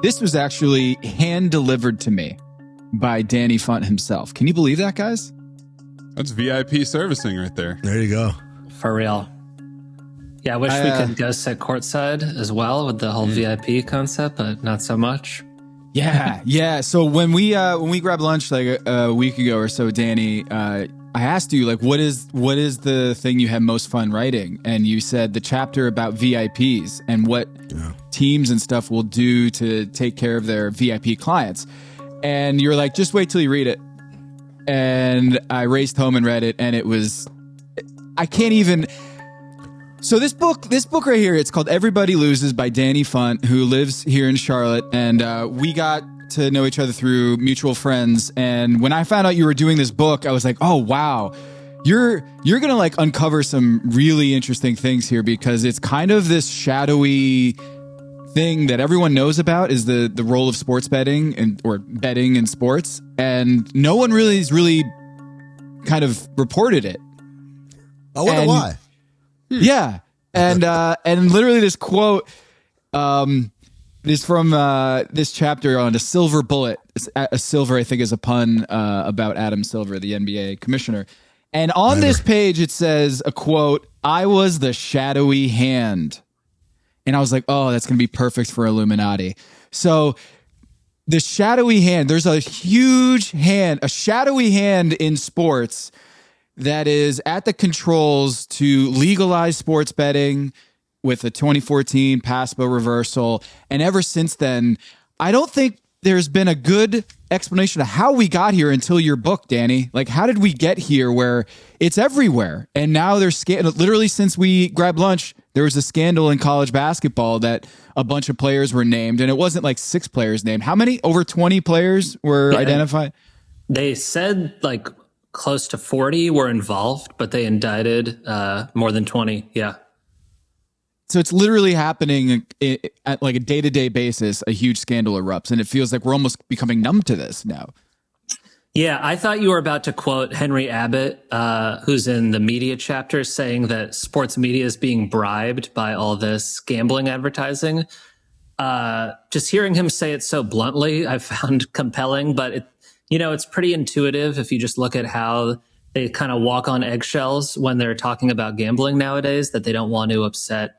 This was actually hand delivered to me by Danny Funt himself. Can you believe that, guys? That's VIP servicing right there. There you go. For real. Yeah, I wish we could go sit courtside as well with the whole VIP concept, but not so much. Yeah. So when we grabbed lunch like a week ago or so, Danny, I asked you like, what is the thing you had most fun writing? And you said the chapter about VIPs and what teams and stuff will do to take care of their VIP clients. And you're like, just wait till you read it. And I raced home and read it, and it was, I can't even. So this book right here, it's called Everybody Loses by Danny Funt, who lives here in Charlotte. And we got to know each other through mutual friends. And when I found out you were doing this book, I was like, oh, wow, you're going to like uncover some really interesting things here, because it's kind of this shadowy thing that everyone knows about is the role of sports betting or betting in sports. And no one really has really kind of reported it. I wonder why. Yeah. And literally this quote is from this chapter on a silver bullet. A silver, I think, is a pun about Adam Silver, the NBA commissioner. And on this page, it says a quote, "I was the shadowy hand." And I was like, oh, that's going to be perfect for Illuminati. So the shadowy hand, there's a huge hand, a shadowy hand in sports that is at the controls to legalize sports betting with the 2014 PASPA reversal. And ever since then, I don't think there's been a good explanation of how we got here until your book, Danny. Like, how did we get here where it's everywhere? And now there's literally since we grabbed lunch, there was a scandal in college basketball that a bunch of players were named, and it wasn't like 6 players named. How many? Over 20 players were identified? They said like close to 40 were involved, but they indicted more than 20. Yeah. So it's literally happening at like a day-to-day basis. A huge scandal erupts, and it feels like we're almost becoming numb to this now. Yeah, I thought you were about to quote Henry Abbott, who's in the media chapter, saying that sports media is being bribed by all this gambling advertising. Just hearing him say it so bluntly, I found compelling, but it's pretty intuitive if you just look at how they kind of walk on eggshells when they're talking about gambling nowadays, that they don't want to upset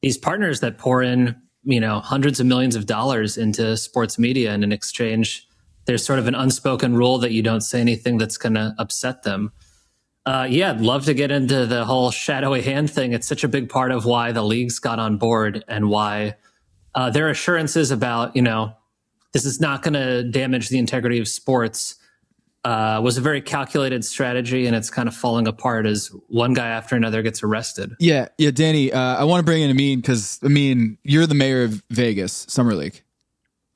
these partners that pour in, hundreds of millions of dollars into sports media, and in exchange, there's sort of an unspoken rule that you don't say anything that's going to upset them. I'd love to get into the whole shadowy hand thing. It's such a big part of why the leagues got on board and why their assurances about, this is not going to damage the integrity of sports was a very calculated strategy, and it's kind of falling apart as one guy after another gets arrested. Yeah, Danny, I want to bring in Amin because, you're the mayor of Vegas, Summer League.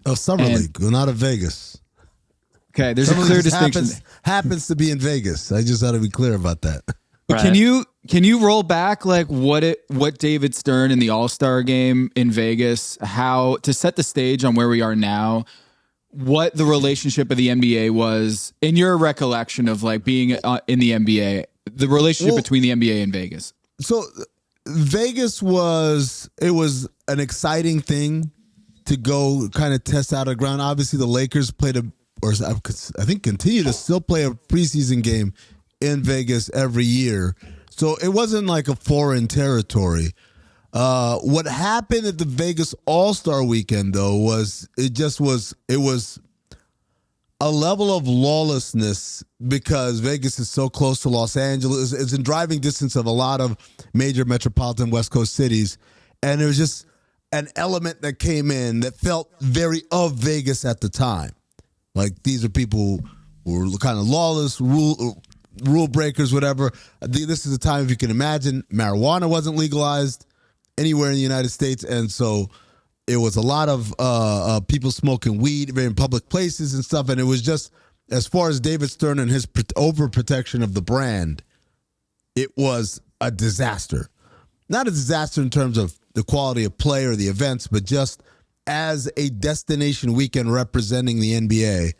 Oh, Summer League, well, not of Vegas. Okay, there's a clear distinction. Happens to be in Vegas. I just had to be clear about that. Right. Can you roll back like what David Stern in the All-Star game in Vegas, how to set the stage on where we are now, what the relationship of the NBA was in your recollection of like being in the NBA, the relationship between the NBA and Vegas? So Vegas was an exciting thing to go kind of test out a ground. Obviously the Lakers I think continue to still play a preseason game in Vegas every year. So it wasn't like a foreign territory. What happened at the Vegas All-Star Weekend, though, was a level of lawlessness because Vegas is so close to Los Angeles. It's in driving distance of a lot of major metropolitan West Coast cities. And it was just an element that came in that felt very of Vegas at the time. Like, these are people who were kind of lawless, rule breakers, whatever. This is a time, if you can imagine, marijuana wasn't legalized anywhere in the United States, and so it was a lot of people smoking weed in public places and stuff, and it was just, as far as David Stern and his overprotection of the brand, it was a disaster. Not a disaster in terms of the quality of play or the events, but just as a destination weekend representing the NBA,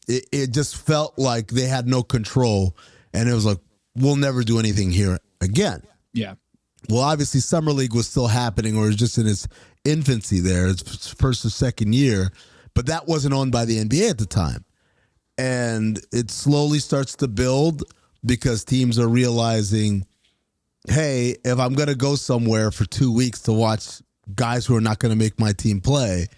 it just felt like they had no control, and it was like, we'll never do anything here again. Yeah. Well, obviously, Summer League was still happening, or it was just in its infancy there. It's first or second year, but that wasn't owned by the NBA at the time. And it slowly starts to build because teams are realizing, hey, if I'm going to go somewhere for 2 weeks to watch guys who are not going to make my team play,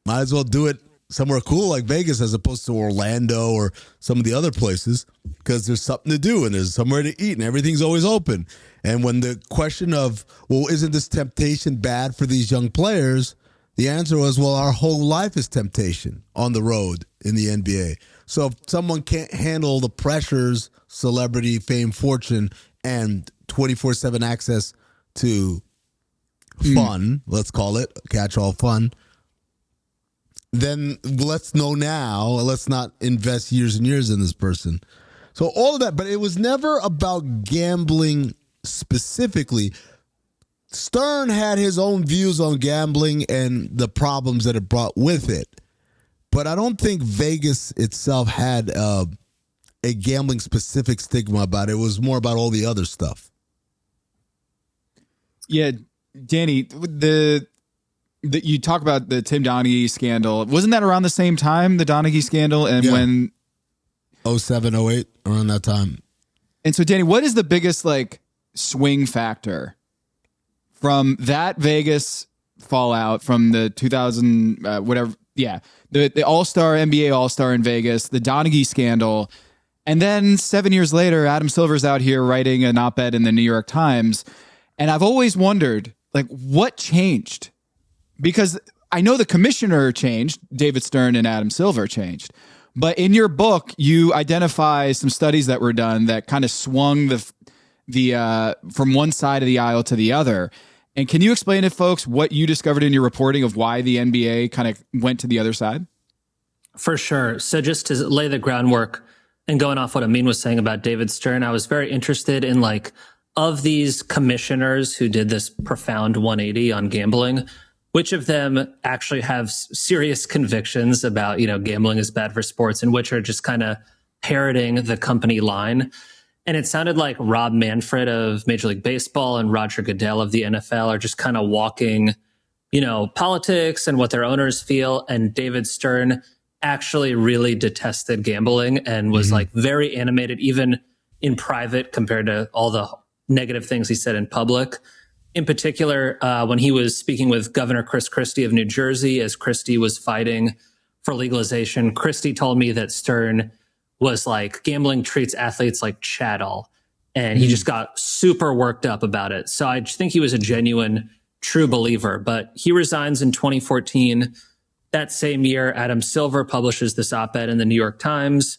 might as well do it somewhere cool like Vegas as opposed to Orlando or some of the other places, because there's something to do and there's somewhere to eat and everything's always open. And when the question of, well, isn't this temptation bad for these young players? The answer was, well, our whole life is temptation on the road in the NBA. So if someone can't handle the pressures, celebrity, fame, fortune, and 24/7 access to fun, let's call it catch-all fun, then let's know now. Let's not invest years and years in this person. So all of that, but it was never about gambling specifically. Stern had his own views on gambling and the problems that it brought with it. But I don't think Vegas itself had a gambling specific stigma about it. It was more about all the other stuff. Yeah, Danny, you talk about the Tim Donaghy scandal. Wasn't that around the same time, the Donaghy scandal? And when 07, 08, around that time. And so, Danny, what is the biggest swing factor from that Vegas fallout from the 2000 the All-Star, NBA All-Star in Vegas, the Donaghy scandal, and then 7 years later, Adam Silver's out here writing an op-ed in the New York Times, and I've always wondered, what changed? Because I know the commissioner changed, David Stern and Adam Silver changed. But in your book, you identify some studies that were done that kind of swung the from one side of the aisle to the other. And can you explain to folks what you discovered in your reporting of why the NBA kind of went to the other side? For sure. So just to lay the groundwork and going off what Amin was saying about David Stern, I was very interested in of these commissioners who did this profound 180 on gambling, which of them actually have serious convictions about, gambling is bad for sports, and which are just kind of parroting the company line. And it sounded like Rob Manfred of Major League Baseball and Roger Goodell of the NFL are just kind of walking, politics and what their owners feel. And David Stern actually really detested gambling and was very animated, even in private, compared to all the negative things he said in public. In particular, when he was speaking with Governor Chris Christie of New Jersey, as Christie was fighting for legalization, Christie told me that Stern was gambling treats athletes like chattel. And he just got super worked up about it. So I think he was a genuine, true believer. But he resigns in 2014. That same year, Adam Silver publishes this op-ed in the New York Times,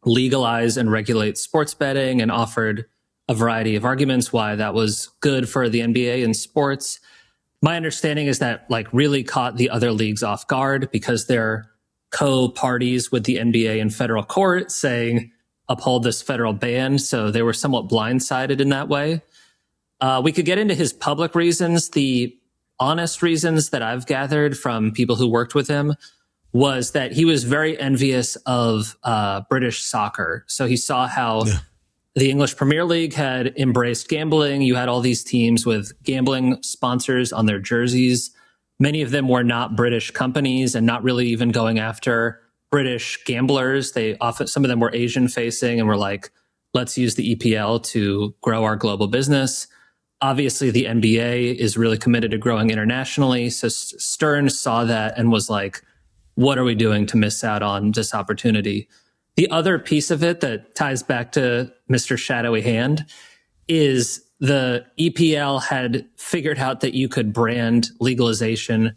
legalize and regulate sports betting, and offered a variety of arguments why that was good for the NBA and sports. My understanding is that really caught the other leagues off guard because they're co-parties with the NBA in federal court saying uphold this federal ban. So they were somewhat blindsided in that way. We could get into his public reasons. The honest reasons that I've gathered from people who worked with him was that he was very envious of British soccer. So he saw how the English Premier League had embraced gambling. You had all these teams with gambling sponsors on their jerseys. Many of them were not British companies and not really even going after British gamblers. Some of them were Asian facing and were let's use the EPL to grow our global business. Obviously, the NBA is really committed to growing internationally. So Stern saw that and was what are we doing to miss out on this opportunity? The other piece of it that ties back to Mr. Shadowy Hand is the EPL had figured out that you could brand legalization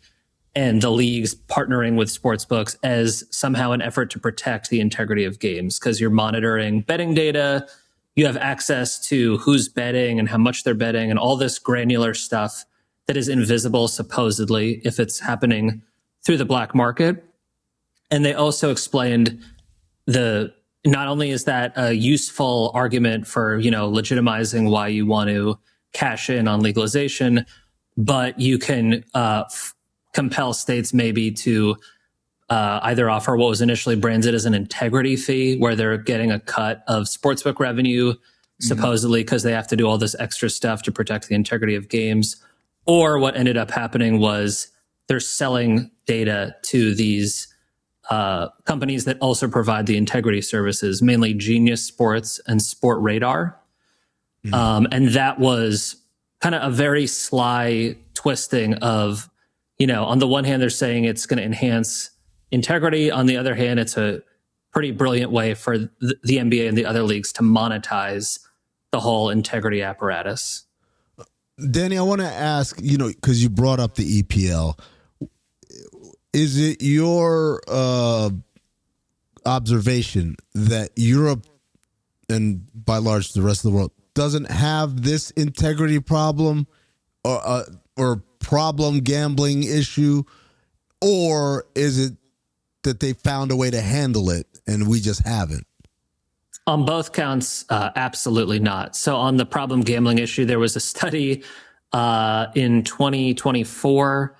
and the leagues partnering with sportsbooks as somehow an effort to protect the integrity of games, because you're monitoring betting data, you have access to who's betting and how much they're betting and all this granular stuff that is invisible, supposedly, if it's happening through the black market. And they also explained not only is that a useful argument for, legitimizing why you want to cash in on legalization, but you can compel states maybe to either offer what was initially branded as an integrity fee, where they're getting a cut of sportsbook revenue, supposedly because they have to do all this extra stuff to protect the integrity of games, Or what ended up happening was they're selling data to these companies that also provide the integrity services, mainly Genius Sports and Sport Radar. And that was kind of a very sly twisting of, on the one hand, they're saying it's going to enhance integrity. On the other hand, it's a pretty brilliant way for the NBA and the other leagues to monetize the whole integrity apparatus. Danny, I want to ask, because you brought up the EPL. Is it your observation that Europe and by large the rest of the world doesn't have this integrity problem or problem gambling issue, or is it that they found a way to handle it and we just haven't? On both counts, absolutely not. So on the problem gambling issue, there was a study in 2024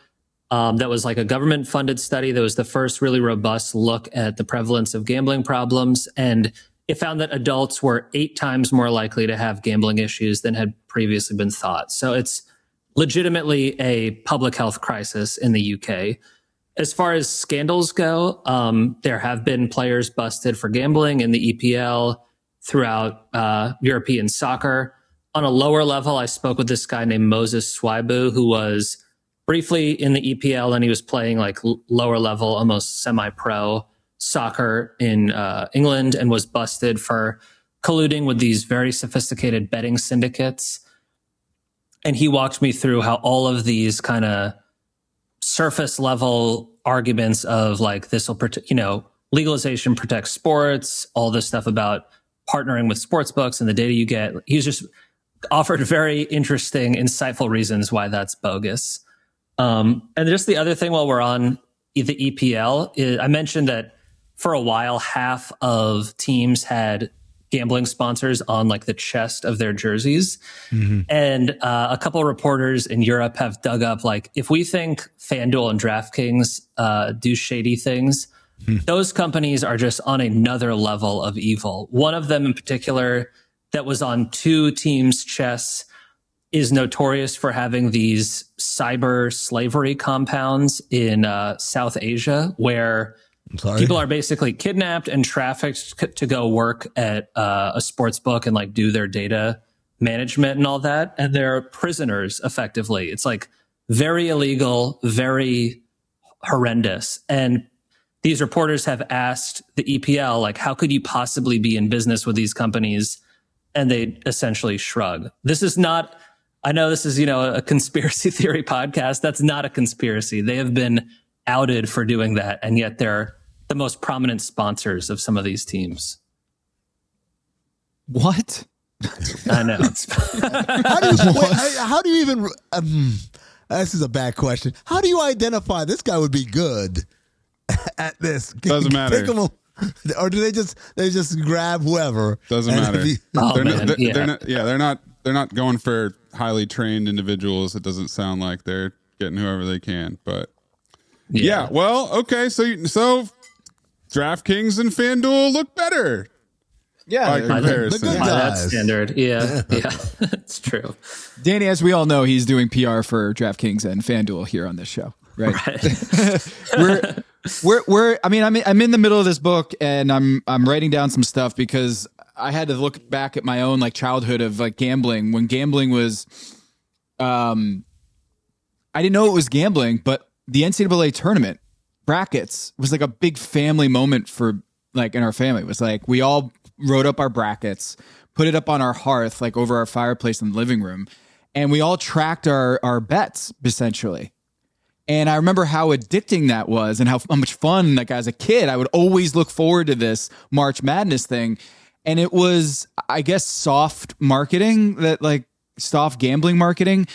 that was like a government-funded study that was the first really robust look at the prevalence of gambling problems. And it found that adults were 8 times more likely to have gambling issues than had previously been thought. So it's legitimately a public health crisis in the UK. As far as scandals go, there have been players busted for gambling in the EPL, throughout European soccer. On a lower level, I spoke with this guy named Moses Swaibu, who was briefly in the EPL, and he was playing like lower level, almost semi-pro soccer in England, and was busted for colluding with these very sophisticated betting syndicates. And he walked me through how all of these kind of surface level arguments of like this will protect, legalization protects sports, all this stuff about partnering with sports books and the data you get. He's just offered very interesting, insightful reasons why that's bogus. And just the other thing while we're on the EPL, is I mentioned that for a while, half of teams had gambling sponsors on like the chest of their jerseys. Mm-hmm. And a couple of reporters in Europe have dug up, like, if we think FanDuel and DraftKings do shady things, those companies are just on another level of evil. One of them in particular that was on 2 teams' chests is notorious for having these cyber slavery compounds in South Asia, where people are basically kidnapped and trafficked to go work at a sports book and like do their data management and all that. And they're prisoners effectively. It's like very illegal, very horrendous. And these reporters have asked the EPL, like, how could you possibly be in business with these companies? And they essentially shrug. This is not, I know this is, a conspiracy theory podcast. That's not a conspiracy. They have been outed for doing that. And yet they're the most prominent sponsors of some of these teams. What? I know. How do you even, this is a bad question. How do you identify this guy would be good at this? Doesn't matter. Or do they just grab whoever? Doesn't matter. They're not going for highly trained individuals. It doesn't sound like they're getting whoever they can, but yeah. Well, okay. So DraftKings and FanDuel look better. Yeah, by comparison. The good By that guys. standard. Yeah. It's true. Danny, as we all know, he's doing PR for DraftKings and FanDuel here on this show, right? I'm in the middle of this book and I'm writing down some stuff because I had to look back at my own like childhood of like gambling, when gambling was, I didn't know it was gambling, but the NCAA tournament brackets was like a big family moment for like in our family. It was like, we all wrote up our brackets, put it up on our hearth, like over our fireplace in the living room. And we all tracked our bets essentially. And I remember how addicting that was and how much fun, like as a kid, I would always look forward to this March Madness thing. And it was, I guess, soft marketing, that like soft gambling marketing.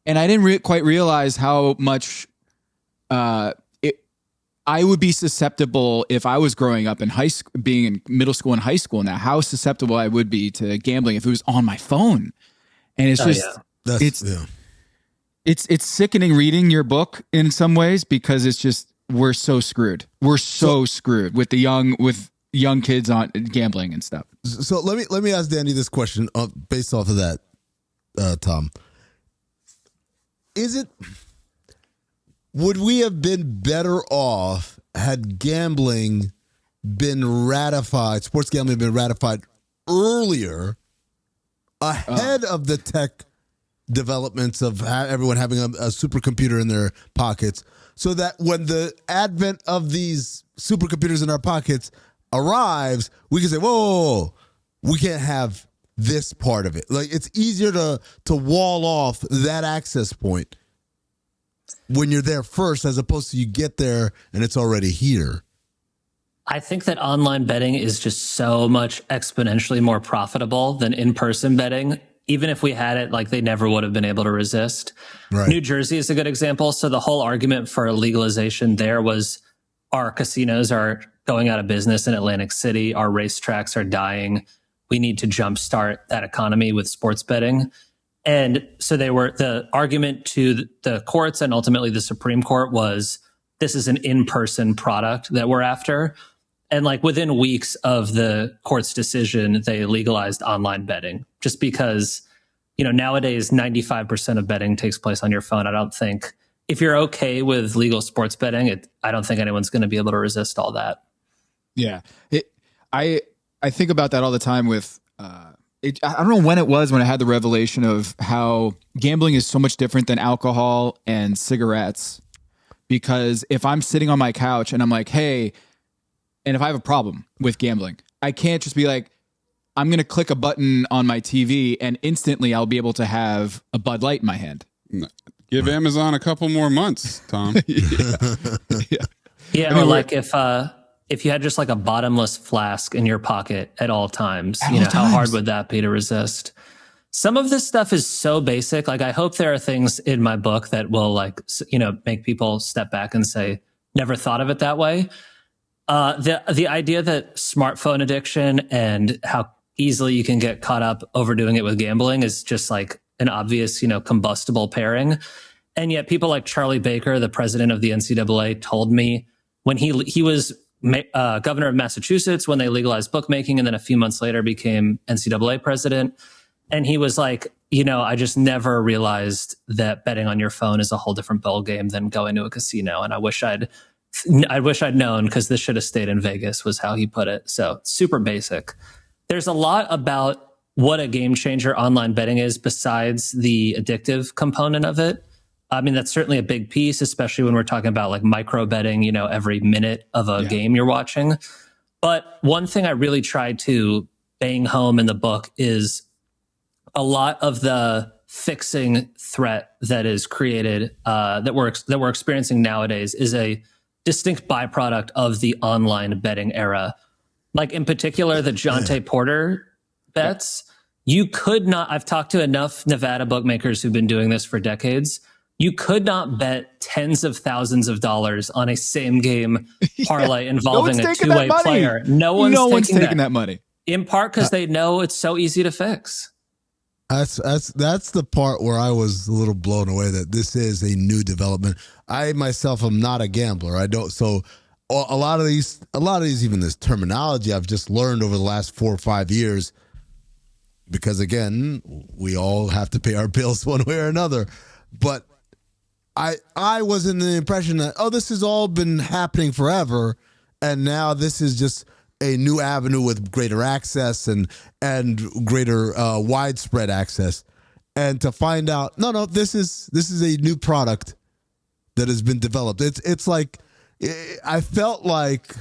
And I didn't quite realize how much I would be susceptible if I was growing up in high school, being in middle school and high school now, how susceptible I would be to gambling if it was on my phone. And it's it's sickening reading your book in some ways, because it's just, we're so screwed. We're so screwed with young kids on gambling and stuff. So let me ask Danny this question based off of that, Tom. would we have been better off had gambling been ratified, sports gambling been ratified earlier, ahead of the tech developments of everyone having a supercomputer in their pockets, so that when the advent of these supercomputers in our pockets arrives, we can say, whoa, we can't have this part of it. Like, it's easier to wall off that access point when you're there first, as opposed to you get there and it's already here. I think that online betting is just so much exponentially more profitable than in-person betting. Even if we had it, like, they never would have been able to resist. Right. New Jersey is a good example. So the whole argument for legalization there was our casinos are going out of business in Atlantic City. Our racetracks are dying. We need to jumpstart that economy with sports betting. And so the argument to the courts and ultimately the Supreme Court was, this is an in-person product that we're after. And like within weeks of the court's decision, they legalized online betting, just because, nowadays 95% of betting takes place on your phone. I don't think, if you're okay with legal sports betting, I don't think anyone's going to be able to resist all that. Yeah. I think about that all the time with, I don't know when it was when I had the revelation of how gambling is so much different than alcohol and cigarettes. Because if I'm sitting on my couch and I'm like, hey, and if I have a problem with gambling, I can't just be like, I'm going to click a button on my TV and instantly I'll be able to have a Bud Light in my hand. Give Amazon a couple more months, Tom. Yeah. Or like if you had just like a bottomless flask in your pocket at all times, how hard would that be to resist? Some of this stuff is so basic. Like, I hope there are things in my book that will make people step back and say, never thought of it that way. The idea that smartphone addiction and how easily you can get caught up overdoing it with gambling is just like an obvious, combustible pairing. And yet people like Charlie Baker, the president of the NCAA, told me when he was governor of Massachusetts when they legalized bookmaking, and then a few months later became NCAA president. And he was like, I just never realized that betting on your phone is a whole different ball game than going to a casino. And I wish I'd known, because this should have stayed in Vegas, was how he put it. So super basic. There's a lot about what a game changer online betting is besides the addictive component of it. I mean, that's certainly a big piece, especially when we're talking about like micro betting, every minute of a game you're watching. But one thing I really tried to bang home in the book is a lot of the fixing threat that is created, that we're experiencing nowadays, is a distinct byproduct of the online betting era. Like in particular, the Jonte Porter bets. You could not, I've talked to enough Nevada bookmakers who've been doing this for decades. You could not bet tens of thousands of dollars on a same game parlay involving a two-way player. No one's taking that money. In part because they know it's so easy to fix. That's the part where I was a little blown away that this is a new development. I myself am not a gambler. I don't. So a lot of these, even this terminology I've just learned over the last 4 or 5 years, because again, we all have to pay our bills one way or another. But I was in the impression that, this has all been happening forever, and now this is just a new avenue with greater access and greater widespread access. And to find out, no, this is a new product that has been developed. It's like, I felt like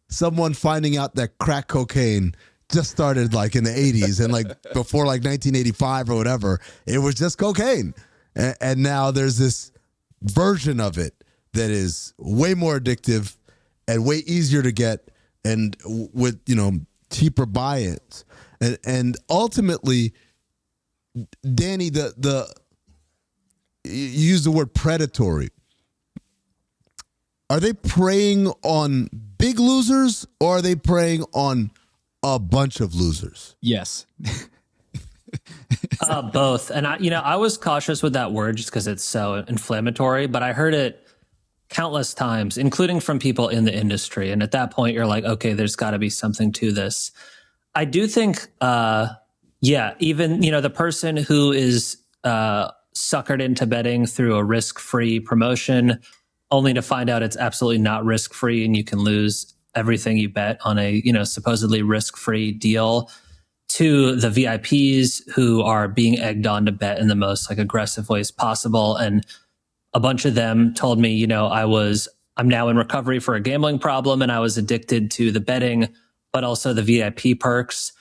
someone finding out that crack cocaine just started like in the 80s and like before like 1985 or whatever, it was just cocaine. And now there's this version of it that is way more addictive and way easier to get, and with, cheaper buy-ins. And ultimately, Danny, you use the word predatory. Are they preying on big losers, or are they preying on a bunch of losers? Yes. Both. And I was cautious with that word just because it's so inflammatory, but I heard it countless times, including from people in the industry. And at that point, you're like, okay, there's got to be something to this. I do think, even, the person who is suckered into betting through a risk-free promotion, only to find out it's absolutely not risk-free and you can lose everything you bet on a, supposedly risk-free deal, to the VIPs who are being egged on to bet in the most like aggressive ways possible. And a bunch of them told me, I'm now in recovery for a gambling problem and I was addicted to the betting, but also the VIP perks.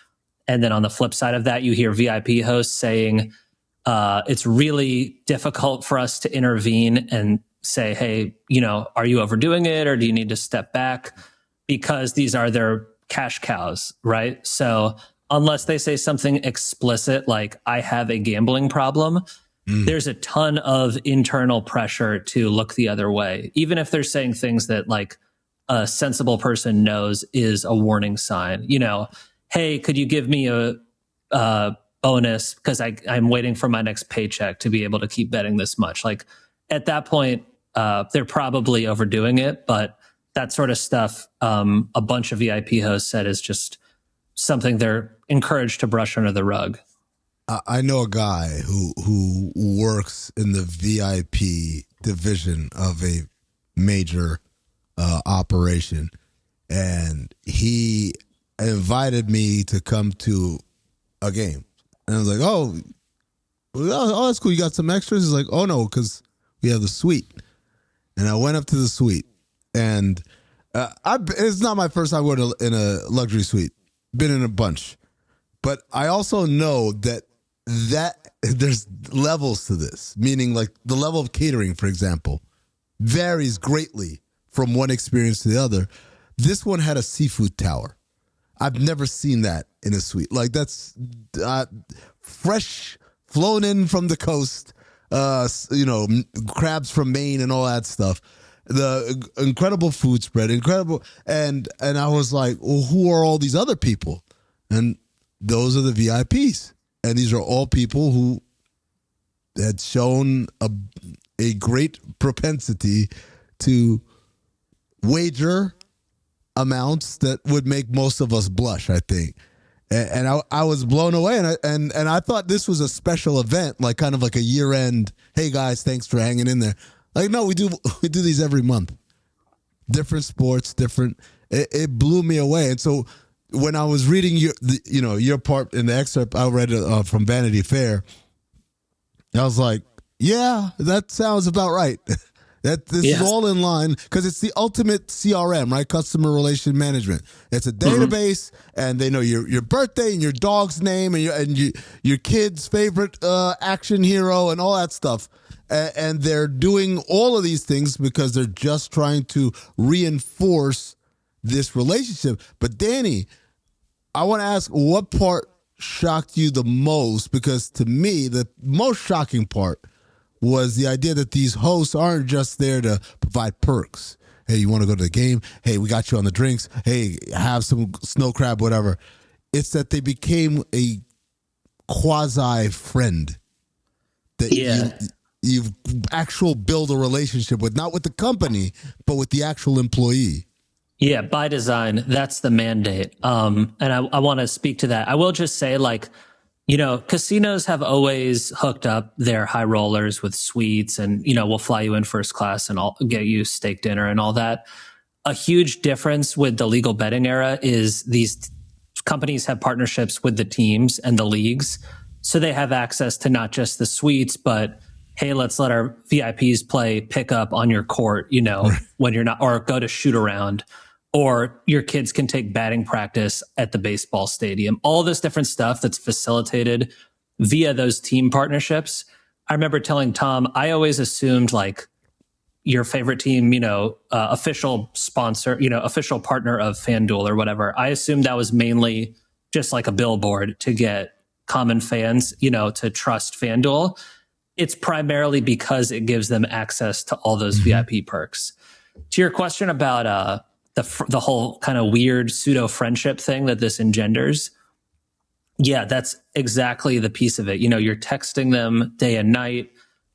And then on the flip side of that, you hear VIP hosts saying, it's really difficult for us to intervene and say, hey, are you overdoing it or do you need to step back? Because these are their cash cows, right? So unless they say something explicit like I have a gambling problem, there's a ton of internal pressure to look the other way. Even if they're saying things that like a sensible person knows is a warning sign, hey, could you give me a bonus because I'm waiting for my next paycheck to be able to keep betting this much. Like at that point, they're probably overdoing it, but that sort of stuff, a bunch of VIP hosts said is just something they're encouraged to brush under the rug. I know a guy who works in the VIP division of a major operation, and he invited me to come to a game. And I was like, oh, that's cool. You got some extras? He's like, oh, no, because we have the suite. And I went up to the suite, and it's not my first time going in a luxury suite. Been in a bunch. But I also know that there's levels to this, meaning like the level of catering, for example, varies greatly from one experience to the other. This one had a seafood tower. I've never seen that in a suite. Like that's fresh, flown in from the coast, crabs from Maine and all that stuff. The incredible food spread, incredible. And I was like, well, who are all these other people? And those are the VIPs. And these are all people who had shown a great propensity to wager amounts that would make most of us blush, I think. And I was blown away, and I thought this was a special event, like kind of like a year-end, hey guys, thanks for hanging in there. Like, no, we do these every month. Different sports, different. It blew me away. And so when I was reading your part in the excerpt, I read it from Vanity Fair. I was like, yeah, that sounds about right. This is all in line because it's the ultimate CRM, right? Customer relation management. It's a database, and they know your birthday and your dog's name and your kid's favorite action hero and all that stuff. And they're doing all of these things because they're just trying to reinforce this relationship. But Danny, I want to ask, what part shocked you the most? Because to me, the most shocking part was the idea that these hosts aren't just there to provide perks. Hey, you want to go to the game? Hey, we got you on the drinks. Hey, have some snow crab, whatever. It's that they became a quasi friend that you've actual build a relationship with, not with the company, but with the actual employee. Yeah, by design, that's the mandate. And I want to speak to that. I will just say, casinos have always hooked up their high rollers with suites and, we'll fly you in first class and get you steak dinner and all that. A huge difference with the legal betting era is these companies have partnerships with the teams and the leagues. So they have access to not just the suites, but hey, let's let our VIPs play pickup on your court, when you're not, or go to shoot around, or your kids can take batting practice at the baseball stadium. All this different stuff that's facilitated via those team partnerships. I remember telling Tom, I always assumed like your favorite team, official sponsor, official partner of FanDuel or whatever. I assumed that was mainly just like a billboard to get common fans, to trust FanDuel. It's primarily because it gives them access to all those VIP perks. To your question about the whole kind of weird pseudo friendship thing that this engenders, yeah, that's exactly the piece of it. You're texting them day and night.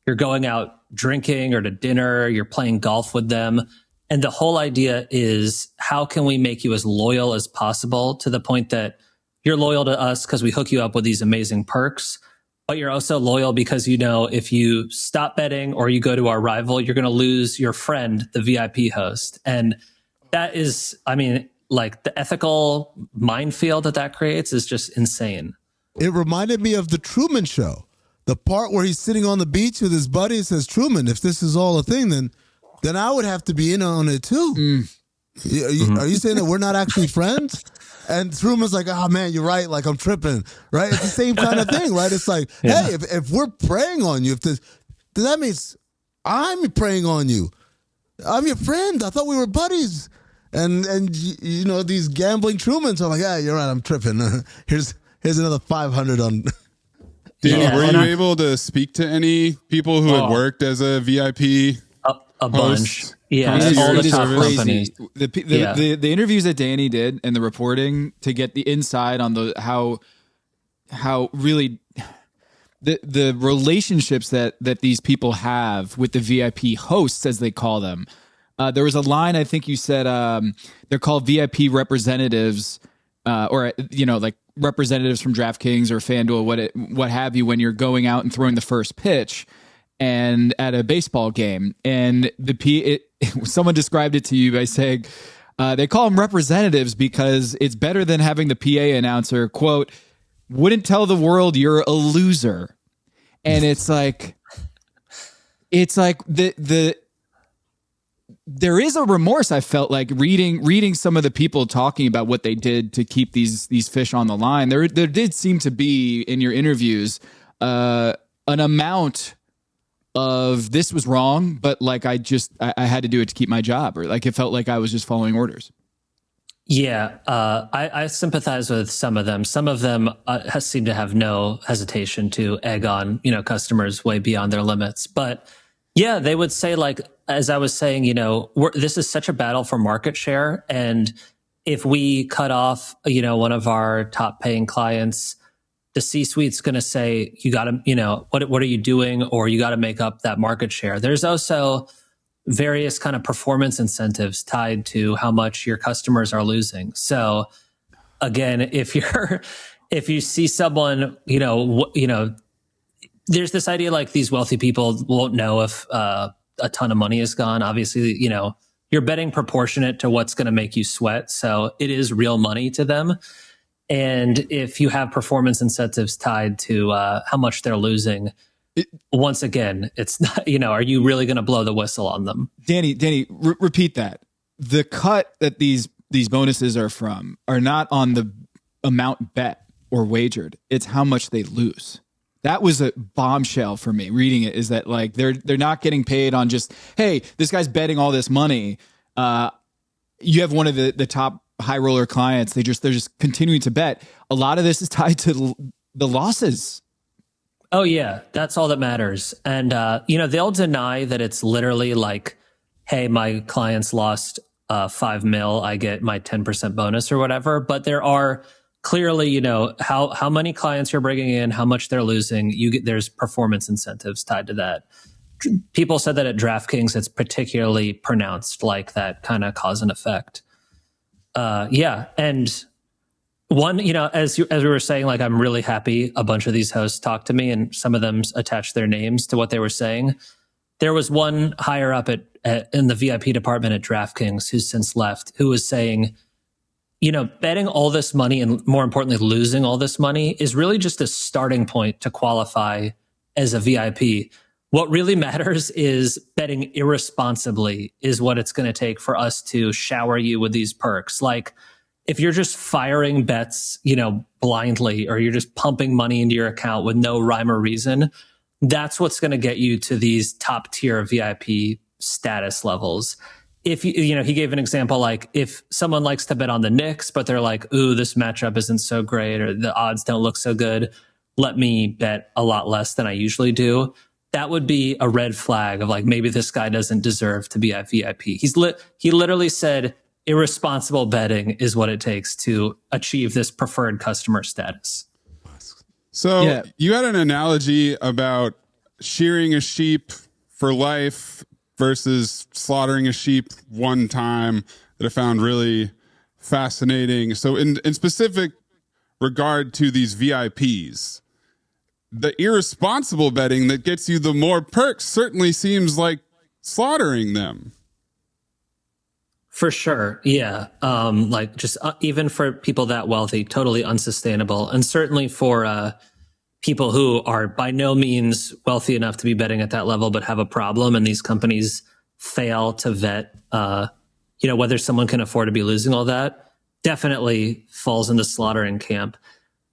You're going out drinking or to dinner. You're playing golf with them. And the whole idea is, how can we make you as loyal as possible to the point that you're loyal to us because we hook you up with these amazing perks, but you're also loyal because you know if you stop betting or you go to our rival, you're going to lose your friend, the VIP host. And that is, I mean, like the ethical minefield that creates is just insane. It reminded me of the Truman Show. The part where he's sitting on the beach with his buddy and says, Truman, if this is all a thing, then I would have to be in on it too. Are you saying that we're not actually friends? And Truman's like, oh man, you're right. Like I'm tripping, right? It's the same kind of thing, right? It's like, hey, if we're preying on you, then that means I'm preying on you. I'm your friend. I thought we were buddies. And you know, these gambling Trumans are like, yeah, you're right. I'm tripping. Here's another 500 on. Danny, were you able to speak to any people who had worked as a VIP? A bunch. Yeah, all the top companies. The interviews that Danny did and the reporting to get the inside on the how really the relationships that these people have with the VIP hosts, as they call them. There was a line I think you said they're called VIP representatives, or like representatives from DraftKings or FanDuel, what have you, when you're going out and throwing the first pitch and at a baseball game. And someone described it to you by saying they call them representatives because it's better than having the PA announcer, quote, wouldn't tell the world you're a loser. And it's like there is a remorse. I felt like reading some of the people talking about what they did to keep these fish on the line. There did seem to be in your interviews an amount of this was wrong, but like I had to do it to keep my job, or like it felt like I was just following orders. Yeah, I sympathize with some of them. Some of them seem to have no hesitation to egg on customers way beyond their limits, but. Yeah, they would say, like, as I was saying, this is such a battle for market share. And if we cut off, one of our top paying clients, the C-suite's going to say, you got to, what are you doing? Or you got to make up that market share. There's also various kind of performance incentives tied to how much your customers are losing. So again, if you see someone, there's this idea like these wealthy people won't know if a ton of money is gone. Obviously, you're betting proportionate to what's going to make you sweat. So it is real money to them. And if you have performance incentives tied to how much they're losing, once again, it's not, are you really going to blow the whistle on them? Danny, repeat that. The cut that these bonuses are from are not on the amount bet or wagered. It's how much they lose. That was a bombshell for me reading it, is that like they're not getting paid on just, hey, this guy's betting all this money. You have one of the top high roller clients. They're just continuing to bet. A lot of this is tied to the losses. Oh yeah, that's all that matters. And they'll deny that it's literally like, hey, my clients lost $5 million, I get my 10% bonus or whatever. But there are clearly, how many clients you're bringing in, how much they're losing. There's performance incentives tied to that. People said that at DraftKings, it's particularly pronounced, like that kind of cause and effect. And one, as we were saying, like I'm really happy a bunch of these hosts talked to me, and some of them attached their names to what they were saying. There was one higher up in the VIP department at DraftKings who's since left, who was saying, betting all this money and more importantly, losing all this money is really just a starting point to qualify as a VIP. What really matters is betting irresponsibly is what it's going to take for us to shower you with these perks. Like if you're just firing bets, blindly, or you're just pumping money into your account with no rhyme or reason, that's what's going to get you to these top tier VIP status levels. If he gave an example, like if someone likes to bet on the Knicks, but they're like, ooh, this matchup isn't so great, or the odds don't look so good, let me bet a lot less than I usually do. That would be a red flag of like, maybe this guy doesn't deserve to be at VIP. He literally said irresponsible betting is what it takes to achieve this preferred customer status. So You had an analogy about shearing a sheep for life versus slaughtering a sheep one time that I found really fascinating. So in specific regard to these VIPs, the irresponsible betting that gets you the more perks certainly seems like slaughtering them. For sure. Yeah. Like just even for people that wealthy, totally unsustainable. And certainly for people who are by no means wealthy enough to be betting at that level, but have a problem. And these companies fail to vet, whether someone can afford to be losing all that, definitely falls in the slaughtering camp.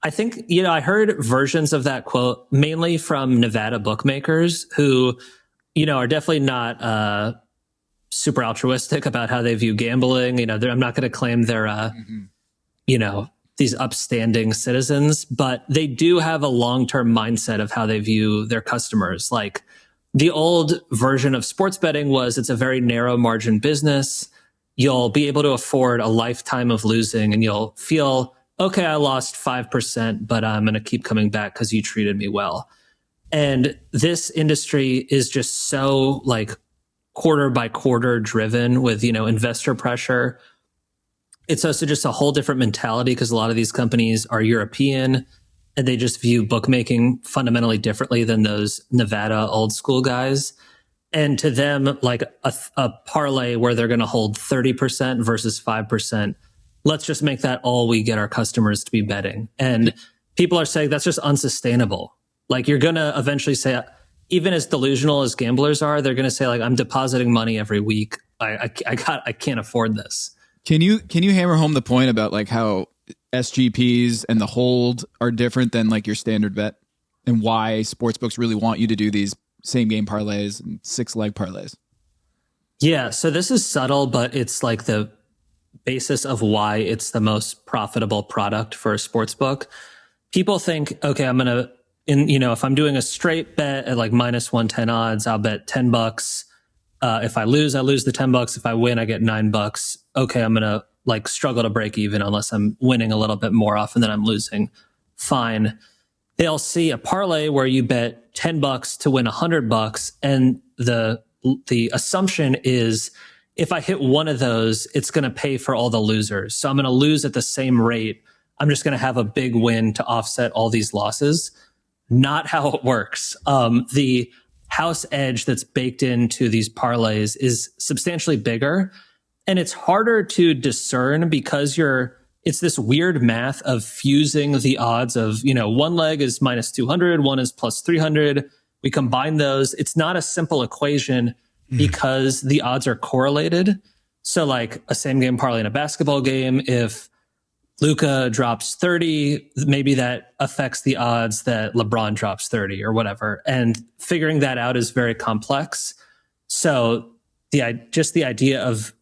I think, I heard versions of that quote mainly from Nevada bookmakers who, are definitely not super altruistic about how they view gambling. I'm not going to claim they're, these upstanding citizens, but they do have a long-term mindset of how they view their customers. Like the old version of sports betting was it's a very narrow margin business. You'll be able to afford a lifetime of losing and you'll feel, okay, I lost 5%, but I'm going to keep coming back because you treated me well. And this industry is just so like quarter by quarter driven with, investor pressure. It's also just a whole different mentality because a lot of these companies are European and they just view bookmaking fundamentally differently than those Nevada old school guys. And to them, like a parlay where they're going to hold 30% versus 5%, let's just make that all we get our customers to be betting. And people are saying that's just unsustainable. Like you're going to eventually say, even as delusional as gamblers are, they're going to say like, I'm depositing money every week. I can't afford this. Can you hammer home the point about like how SGPs and the hold are different than like your standard bet and why sportsbooks really want you to do these same game parlays and 6-leg parlays? Yeah. So this is subtle, but it's like the basis of why it's the most profitable product for a sportsbook. People think, okay, I'm going to, if I'm doing a straight bet at like minus 110 odds, I'll bet $10. If I lose, I lose the $10. If I win, I get $9. Okay, I'm going to like struggle to break even unless I'm winning a little bit more often than I'm losing. Fine. They'll see a parlay where you bet $10 to win $100. And the assumption is if I hit one of those, it's going to pay for all the losers. So I'm going to lose at the same rate. I'm just going to have a big win to offset all these losses. Not how it works. The house edge that's baked into these parlays is substantially bigger. And it's harder to discern because it's this weird math of fusing the odds of, one leg is minus 200, one is plus 300. We combine those. It's not a simple equation because the odds are correlated. So like a same game parlay in a basketball game, if Luka drops 30, maybe that affects the odds that LeBron drops 30 or whatever. And figuring that out is very complex. So the idea of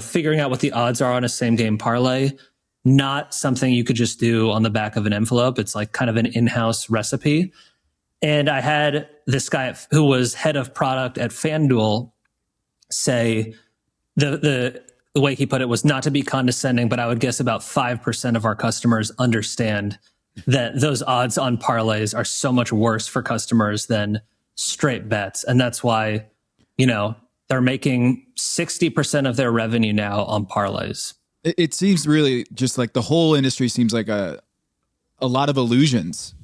figuring out what the odds are on a same game parlay, not something you could just do on the back of an envelope. It's like kind of an in-house recipe. And I had this guy who was head of product at FanDuel say the way he put it was not to be condescending, but I would guess about 5% of our customers understand that those odds on parlays are so much worse for customers than straight bets. And that's why, they're making 60% of their revenue now on parlays. It seems really just like the whole industry seems like a lot of illusions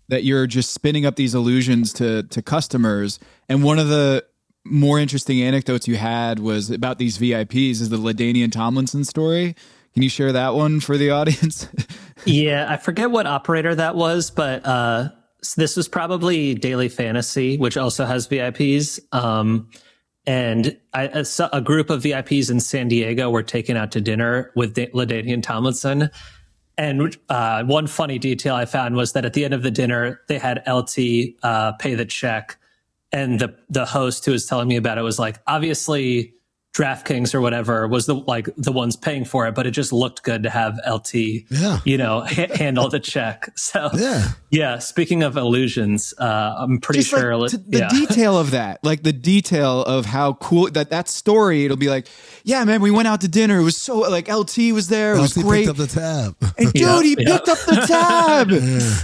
that you're just spinning up these illusions to customers. And one of the more interesting anecdotes you had was about these VIPs is the LaDainian Tomlinson story. Can you share that one for the audience? Yeah, I forget what operator that was, but this was probably Daily Fantasy, which also has VIPs. And a group of VIPs in San Diego were taken out to dinner with LaDainian Tomlinson. And one funny detail I found was that at the end of the dinner, they had LT pay the check. And the host who was telling me about it was like, obviously DraftKings or whatever was the ones paying for it, but it just looked good to have LT, handle the check. So yeah. Speaking of illusions, I'm pretty just sure the detail of that, like the detail of how cool that story. It'll be like, yeah, man, we went out to dinner. It was so like LT was there. It was great. Picked up the tab, and dude, he picked up the tab.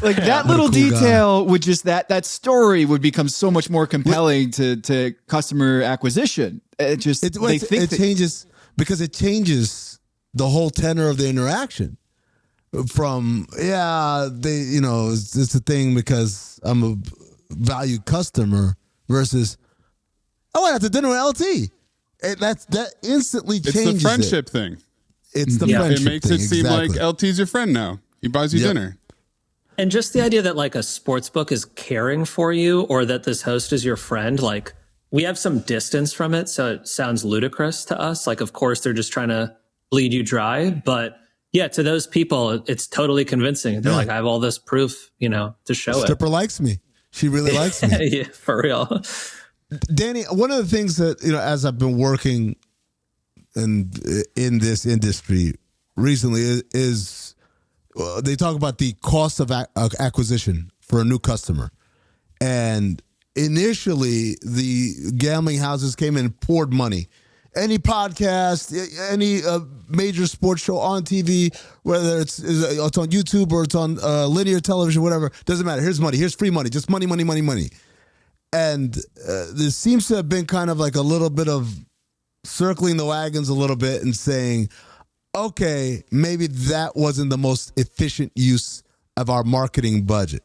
Like that little cool detail would just that story would become so much more compelling to customer acquisition. It changes because it changes the whole tenor of the interaction. from, it's a thing because I'm a valued customer versus, I went out to dinner with LT. That instantly changes It's the friendship thing. It's the friendship thing. It makes it seem like LT's your friend now. He buys you dinner. And just the idea that like a sports book is caring for you or that this host is your friend, like we have some distance from it. So it sounds ludicrous to us. Like, of course, they're just trying to bleed you dry. But yeah, to those people, it's totally convincing. They're like, I have all this proof, to show it. Stripper likes me. She really likes me. Yeah, for real. Danny, one of the things that, as I've been working in this industry recently is they talk about the cost of acquisition for a new customer. And initially, the gambling houses came in and poured money. Any podcast, any major sports show on TV, whether it's on YouTube or it's on linear television, whatever, doesn't matter. Here's money. Here's free money. Just money, money, money, money. And there seems to have been kind of like a little bit of circling the wagons a little bit and saying, okay, maybe that wasn't the most efficient use of our marketing budget.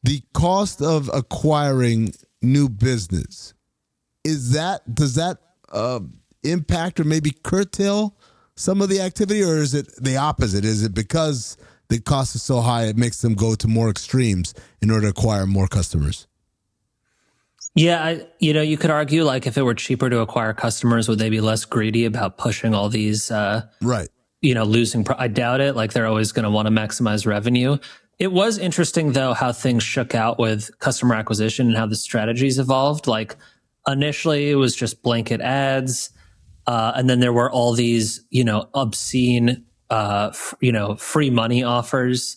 The cost of acquiring new business, does that impact or maybe curtail some of the activity, or is it the opposite? Is it because the cost is so high it makes them go to more extremes in order to acquire more customers? Yeah, you could argue like if it were cheaper to acquire customers, would they be less greedy about pushing all these, right? Losing. I doubt it. Like they're always going to want to maximize revenue. It was interesting though how things shook out with customer acquisition and how the strategies evolved. Like initially it was just blanket ads, and then there were all these obscene free money offers.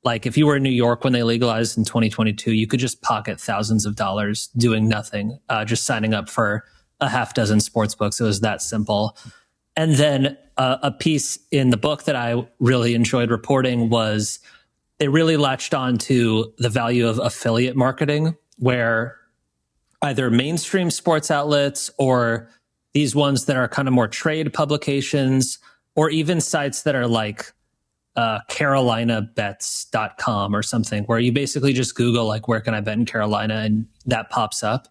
Like if you were in New York when they legalized in 2022, you could just pocket thousands of dollars doing nothing, just signing up for a half dozen sports books. It was that simple. And then a piece in the book that I really enjoyed reporting was they really latched on to the value of affiliate marketing, where either mainstream sports outlets or these ones that are kind of more trade publications, or even sites that are like carolinabets.com or something, where you basically just Google like, where can I bet in Carolina? And that pops up.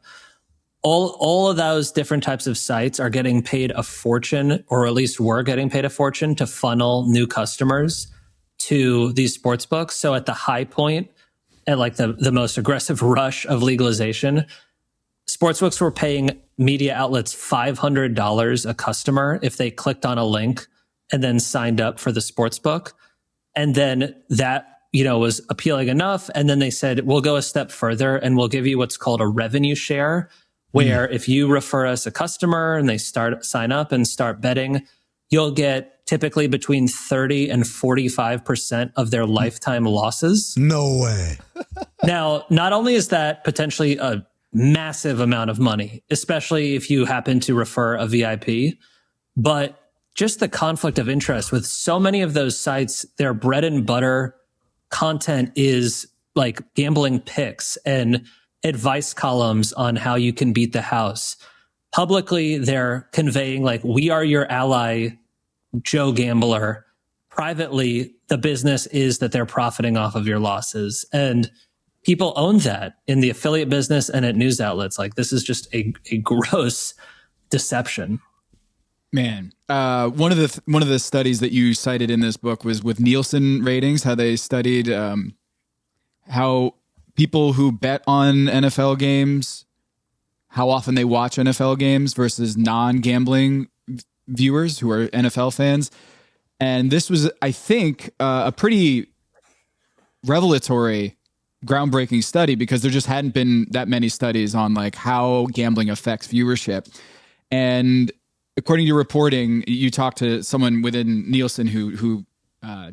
All of those different types of sites are getting paid a fortune, or at least were getting paid a fortune to funnel new customers to these sports books. So at the high point, at like the most aggressive rush of legalization, sportsbooks were paying media outlets $500 a customer if they clicked on a link and then signed up for the sports book. And then that, was appealing enough. And then they said, we'll go a step further and we'll give you what's called a revenue share, where if you refer us a customer and they sign up and start betting, you'll get typically between 30 and 45% of their lifetime losses. No way. Now, not only is that potentially a massive amount of money, especially if you happen to refer a VIP, but just the conflict of interest with so many of those sites, their bread and butter content is like gambling picks and advice columns on how you can beat the house. Publicly, they're conveying like, we are your ally, Joe Gambler. Privately, the business is that they're profiting off of your losses. And people own that in the affiliate business and at news outlets. Like this is just a gross deception. Man, one of the studies that you cited in this book was with Nielsen ratings, how they studied how people who bet on NFL games, how often they watch NFL games versus non-gambling viewers who are NFL fans. And this was, I think, a pretty revelatory, groundbreaking study, because there just hadn't been that many studies on like how gambling affects viewership. And according to your reporting, you talked to someone within Nielsen who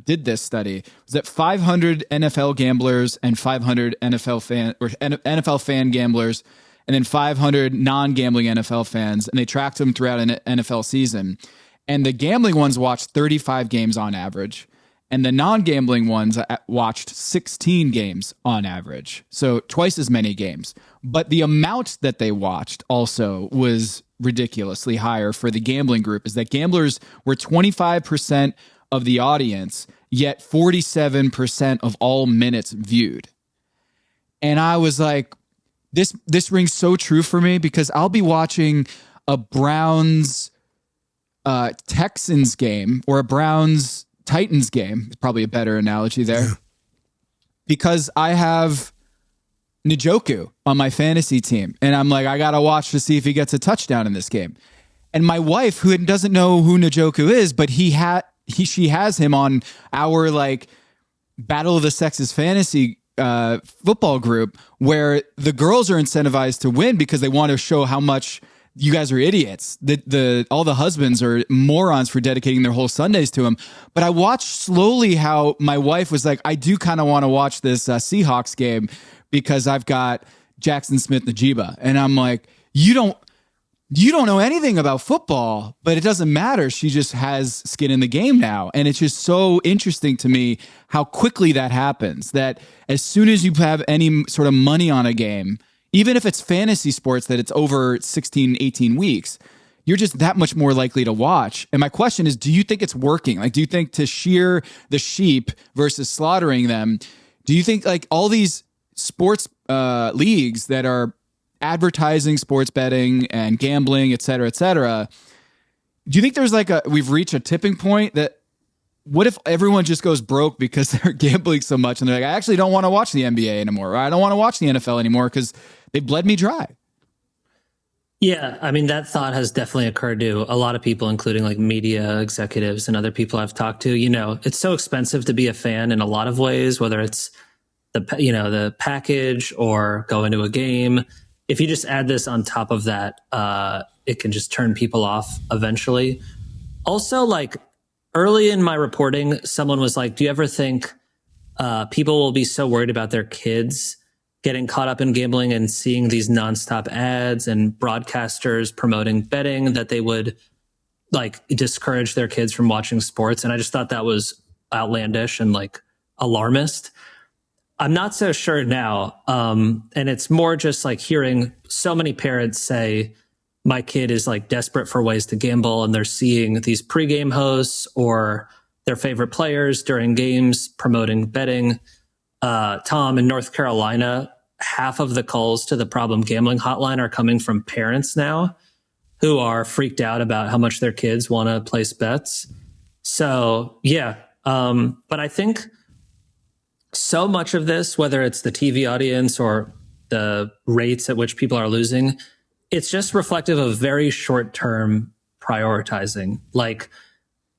did this study. Was that 500 NFL gamblers and 500 NFL fan gamblers, and then 500 non-gambling NFL fans, and they tracked them throughout an NFL season. And the gambling ones watched 35 games on average, and the non-gambling ones watched 16 games on average, so twice as many games. But the amount that they watched also was ridiculously higher for the gambling group, is that gamblers were 25% of the audience, yet 47% of all minutes viewed. And I was like, this rings so true for me, because I'll be watching a Browns Texans game or a Browns Titans game. It's probably a better analogy there. Yeah. Because I have Njoku on my fantasy team. And I'm like, I got to watch to see if he gets a touchdown in this game. And my wife, who doesn't know who Njoku is, but she has him on our like Battle of the Sexes fantasy football group, where the girls are incentivized to win because they want to show how much you guys are idiots. All the husbands are morons for dedicating their whole Sundays to him. But I watched slowly how my wife was like, I do kind of want to watch this Seahawks game because I've got Jackson Smith-Njigba. And I'm like, you don't know anything about football, but it doesn't matter. She just has skin in the game now. And it's just so interesting to me how quickly that happens, that as soon as you have any sort of money on a game, even if it's fantasy sports, that it's over 16, 18 weeks, you're just that much more likely to watch. And my question is, do you think it's working? Like, do you think to shear the sheep versus slaughtering them, do you think like all these sports leagues that are advertising sports betting and gambling, et cetera, do you think there's like we've reached a tipping point that what if everyone just goes broke because they're gambling so much and they're like, I actually don't want to watch the NBA anymore, or I don't want to watch the NFL anymore because they bled me dry? Yeah, I mean, that thought has definitely occurred to a lot of people, including like media executives and other people I've talked to. You know, it's so expensive to be a fan in a lot of ways, whether it's the package or going to a game. If you just add this on top of that, it can just turn people off eventually. Also, like early in my reporting, someone was like, do you ever think people will be so worried about their kids getting caught up in gambling and seeing these nonstop ads and broadcasters promoting betting that they would like discourage their kids from watching sports? And I just thought that was outlandish and like alarmist. I'm not so sure now. And it's more just like hearing so many parents say, my kid is like desperate for ways to gamble, and they're seeing these pregame hosts or their favorite players during games promoting betting. Tom, in North Carolina, half of the calls to the problem gambling hotline are coming from parents now who are freaked out about how much their kids want to place bets. So, yeah. But I think so much of this, whether it's the TV audience or the rates at which people are losing, it's just reflective of very short-term prioritizing. Like,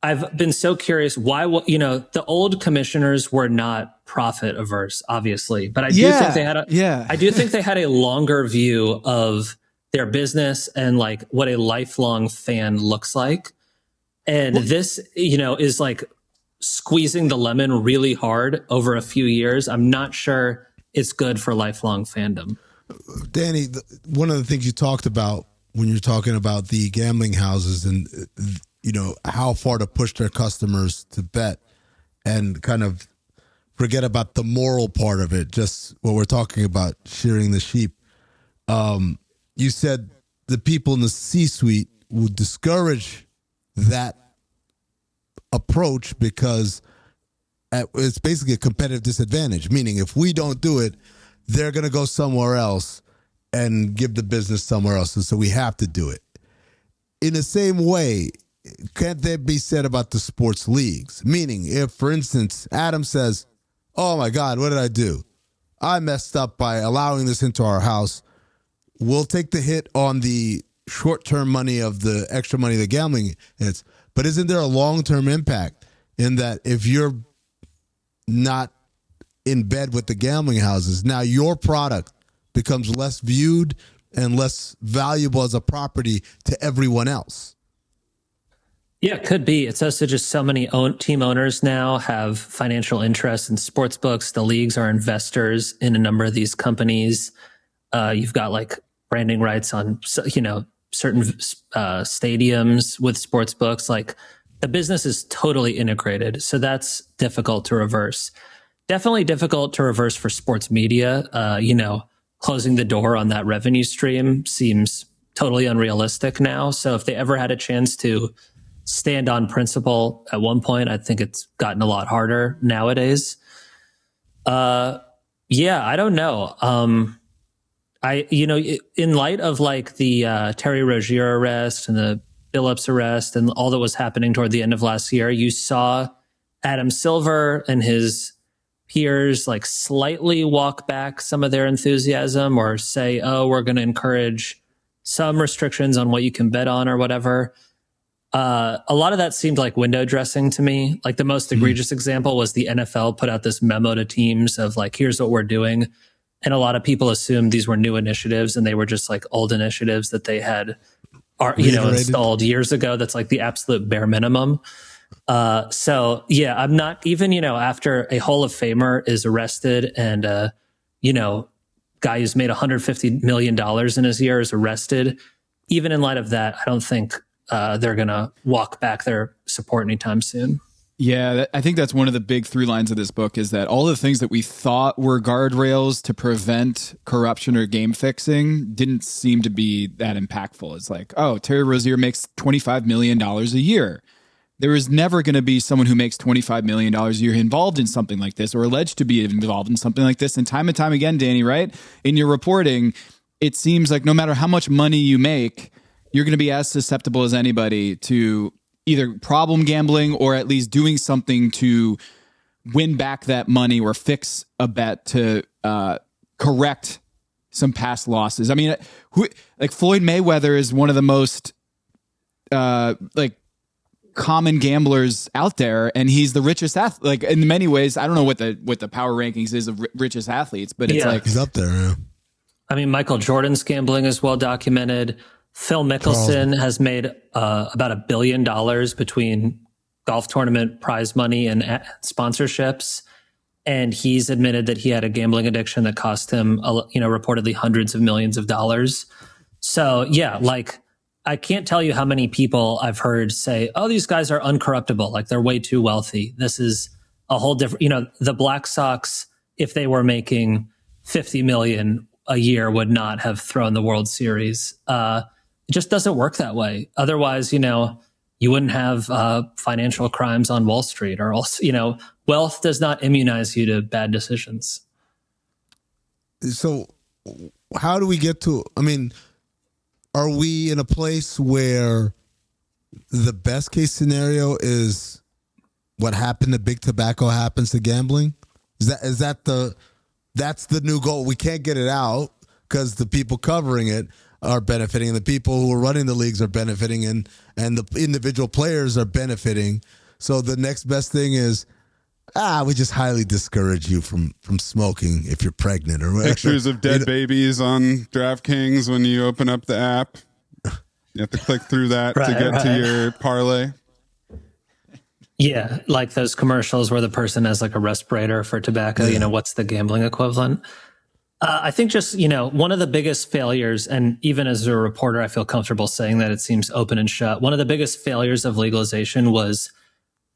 I've been so curious why, the old commissioners were not profit averse, obviously, but I do think they had a longer view of their business and like what a lifelong fan looks like. And this, is like squeezing the lemon really hard over a few years. I'm not sure it's good for lifelong fandom. Danny, one of the things you talked about when you're talking about the gambling houses and, how far to push their customers to bet and kind of forget about the moral part of it, just what we're talking about, shearing the sheep. You said the people in the C-suite would discourage that approach because it's basically a competitive disadvantage, meaning if we don't do it, they're going to go somewhere else and give the business somewhere else. And so we have to do it. In the same way, can't that be said about the sports leagues? Meaning, if, for instance, Adam says, oh my God, what did I do? I messed up by allowing this into our house. We'll take the hit on the short-term money of the extra money the gambling is. But isn't there a long-term impact in that if you're not in bed with the gambling houses, now your product becomes less viewed and less valuable as a property to everyone else? Yeah, it could be. It's also just so many team owners now have financial interests in sports books. The leagues are investors in a number of these companies. You've got like branding rights on, certain stadiums with sports books. Like the business is totally integrated. So that's difficult to reverse. Definitely difficult to reverse for sports media. Closing the door on that revenue stream seems totally unrealistic now. So if they ever had a chance to stand on principle at one point. I think it's gotten a lot harder nowadays. Yeah, I don't know. In light of like the Terry Rozier arrest and the Billups arrest and all that was happening toward the end of last year, you saw Adam Silver and his peers like slightly walk back some of their enthusiasm or say, oh, we're going to encourage some restrictions on what you can bet on or whatever. A lot of that seemed like window dressing to me. Like the most egregious example was the NFL put out this memo to teams of like, here's what we're doing. And a lot of people assumed these were new initiatives and they were just like old initiatives that they had, installed years ago. That's like the absolute bare minimum. So yeah, I'm not even, after a Hall of Famer is arrested and, guy who's made $150 million in his year is arrested. Even in light of that, I don't think they're going to walk back their support anytime soon. Yeah, I think that's one of the big through lines of this book is that all the things that we thought were guardrails to prevent corruption or game fixing didn't seem to be that impactful. It's like, oh, Terry Rozier makes $25 million a year. There is never going to be someone who makes $25 million a year involved in something like this or alleged to be involved in something like this. And time again, Danny, right? In your reporting, it seems like no matter how much money you make, you're going to be as susceptible as anybody to either problem gambling or at least doing something to win back that money or fix a bet to correct some past losses. I mean, Floyd Mayweather is one of the most common gamblers out there, and he's the richest athlete. Like in many ways, I don't know what the power rankings is of richest athletes, but it's like he's up there. Yeah. I mean, Michael Jordan's gambling is well documented. Phil Mickelson has made about $1 billion between golf tournament prize money and sponsorships. And he's admitted that he had a gambling addiction that cost him, reportedly hundreds of millions of dollars. So yeah, like I can't tell you how many people I've heard say, oh, these guys are uncorruptible. Like they're way too wealthy. This is a whole different, the Black Sox, if they were making 50 million a year, would not have thrown the World Series. It just doesn't work that way. Otherwise, you wouldn't have financial crimes on Wall Street or else, wealth does not immunize you to bad decisions. So how do we get to, are we in a place where the best case scenario is what happened to big tobacco happens to gambling? That's the new goal? We can't get it out because the people covering it are benefiting and the people who are running the leagues are benefiting and the individual players are benefiting. So the next best thing is, we just highly discourage you from smoking if you're pregnant or whatever. Pictures of dead babies on DraftKings when you open up the app. You have to click through that to get to your parlay. Yeah, like those commercials where the person has like a respirator for tobacco. Yeah. What's the gambling equivalent? I think just, one of the biggest failures, and even as a reporter, I feel comfortable saying that it seems open and shut. One of the biggest failures of legalization was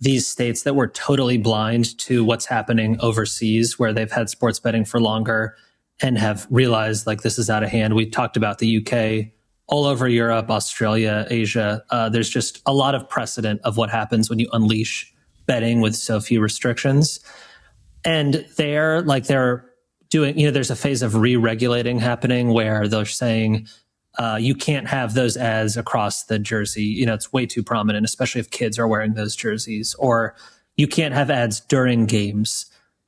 these states that were totally blind to what's happening overseas, where they've had sports betting for longer and have realized like this is out of hand. We talked about the UK, all over Europe, Australia, Asia. There's just a lot of precedent of what happens when you unleash betting with so few restrictions. And they're doing, there's a phase of re-regulating happening where they're saying you can't have those ads across the jersey. It's way too prominent, especially if kids are wearing those jerseys. Or you can't have ads during games.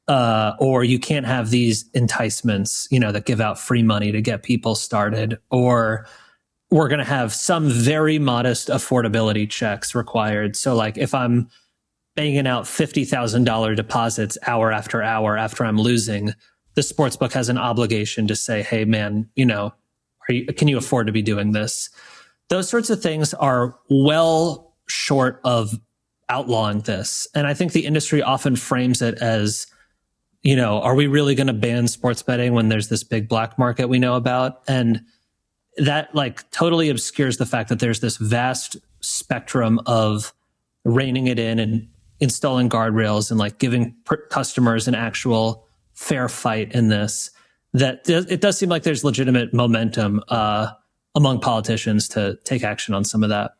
Or you can't have these enticements, that give out free money to get people started. Or we're going to have some very modest affordability checks required. So like if I'm banging out $50,000 deposits hour after hour after I'm losing, the sportsbook has an obligation to say, hey, man, can you afford to be doing this? Those sorts of things are well short of outlawing this. And I think the industry often frames it as, are we really going to ban sports betting when there's this big black market we know about? And that like totally obscures the fact that there's this vast spectrum of reining it in and installing guardrails and like giving customers an actual fair fight in this, that it does seem like there's legitimate momentum among politicians to take action on some of that.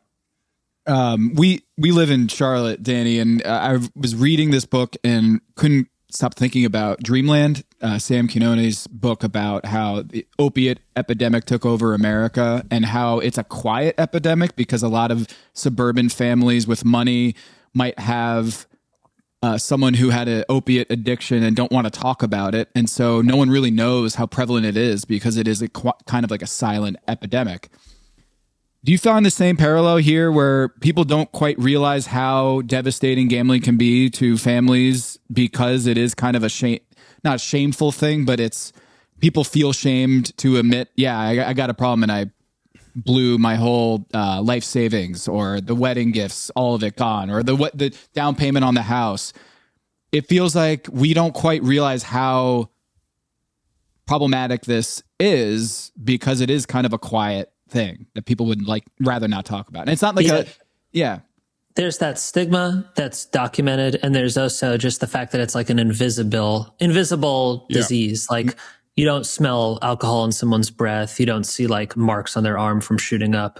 we live in Charlotte, Danny, and I was reading this book and couldn't stop thinking about Dreamland, Sam Quinones' book about how the opiate epidemic took over America and how it's a quiet epidemic because a lot of suburban families with money might have someone who had an opiate addiction and don't want to talk about it. And so no one really knows how prevalent it is because it is kind of like a silent epidemic. Do you find the same parallel here where people don't quite realize how devastating gambling can be to families because it is kind of not a shameful thing, but it's people feel shamed to admit, yeah, I got a problem and I blew my whole life savings or the wedding gifts, all of it gone, or the down payment on the house. It feels like we don't quite realize how problematic this is because it is kind of a quiet thing that people would rather not talk about. And it's not like there's that stigma that's documented, and there's also just the fact that it's like an invisible disease. Like you don't smell alcohol in someone's breath. You don't see like marks on their arm from shooting up.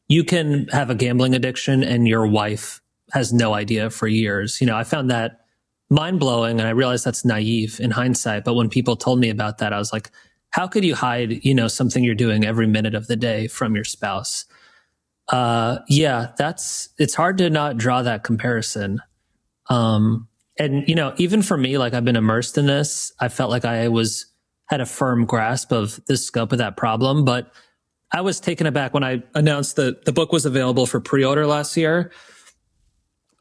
You can have a gambling addiction and your wife has no idea for years. I found that mind blowing, and I realized that's naive in hindsight. But when people told me about that, I was like, how could you hide, something you're doing every minute of the day from your spouse? It's hard to not draw that comparison. And, even for me, like I've been immersed in this, I felt like I had a firm grasp of the scope of that problem. But I was taken aback when I announced that the book was available for pre-order last year.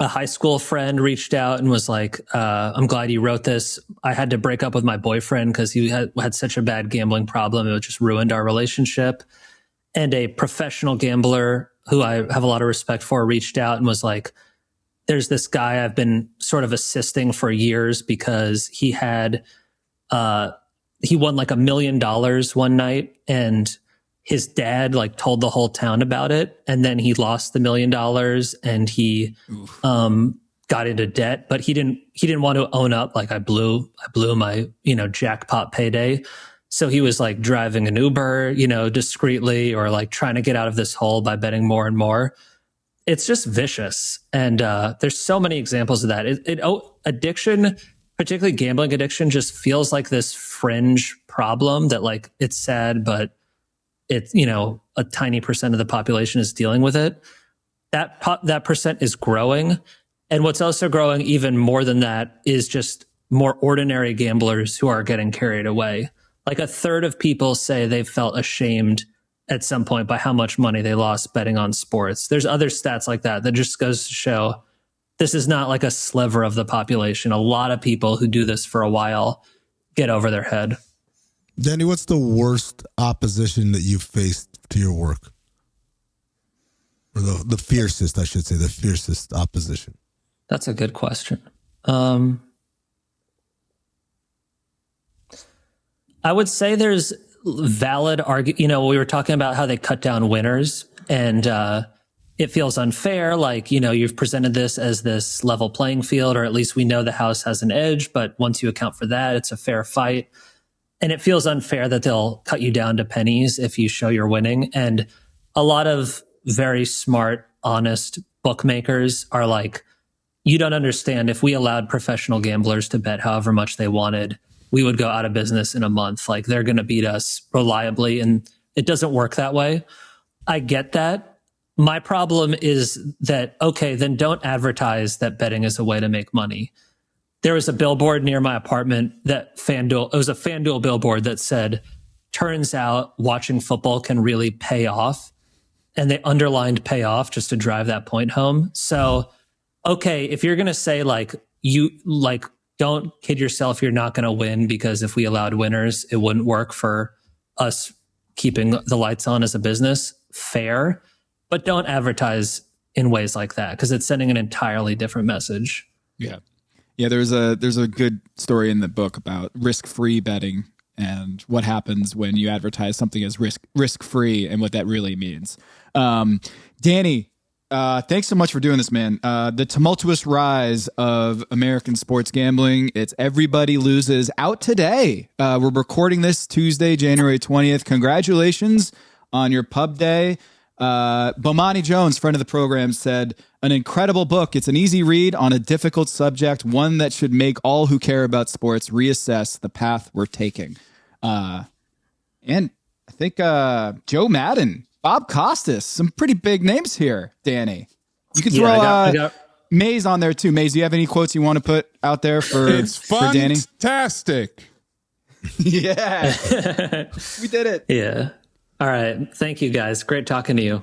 A high school friend reached out and was like, I'm glad you wrote this. I had to break up with my boyfriend because he had such a bad gambling problem. It just ruined our relationship. And a professional gambler who I have a lot of respect for reached out and was like, there's this guy I've been sort of assisting for years because he won like $1 million one night, and his dad like told the whole town about it. And then he lost the $1 million and he got into debt, but he didn't want to own up. Like I blew my, jackpot payday. So he was like driving an Uber, discreetly, or like trying to get out of this hole by betting more and more. It's just vicious. And there's so many examples of that. Addiction, particularly gambling addiction, just feels like this fringe problem that like it's sad, but it's, a tiny percent of the population is dealing with it. That percent is growing. And what's also growing even more than that is just more ordinary gamblers who are getting carried away. Like a third of people say they've felt ashamed at some point by how much money they lost betting on sports. There's other stats like that just goes to show this is not like a sliver of the population. A lot of people who do this for a while get over their head. Danny, what's the worst opposition that you've faced to your work? Or the fiercest, I should say, the fiercest opposition? That's a good question. I would say there's valid argument. We were talking about how they cut down winners, and it feels unfair. Like, you've presented this as this level playing field, or at least we know the house has an edge. But once you account for that, it's a fair fight. And it feels unfair that they'll cut you down to pennies if you show you're winning. And a lot of very smart, honest bookmakers are like, you don't understand. If we allowed professional gamblers to bet however much they wanted, we would go out of business in a month. Like they're going to beat us reliably. And it doesn't work that way. I get that. My problem is that, okay, then don't advertise that betting is a way to make money. There was a billboard near my apartment it was a FanDuel billboard that said, turns out watching football can really pay off. And they underlined pay off just to drive that point home. So, okay, if you're going to say don't kid yourself, you're not going to win because if we allowed winners, it wouldn't work for us keeping the lights on as a business. Fair, but don't advertise in ways like that because it's sending an entirely different message. Yeah. Yeah, there's a good story in the book about risk-free betting and what happens when you advertise something as risk-free and what that really means. Danny, thanks so much for doing this, man. The tumultuous rise of American sports gambling. It's Everybody Loses, out today. We're recording this Tuesday, January 20th. Congratulations on your pub day. Bomani Jones, friend of the program, said, an incredible book. It's an easy read on a difficult subject, one that should make all who care about sports reassess the path we're taking. And I think Joe Madden, Bob Costas, some pretty big names here, Danny. You can throw I got Maze on there too. Maze, do you have any quotes you want to put out there for Danny? It's fantastic. Yeah. We did it. Yeah. All right. Thank you, guys. Great talking to you.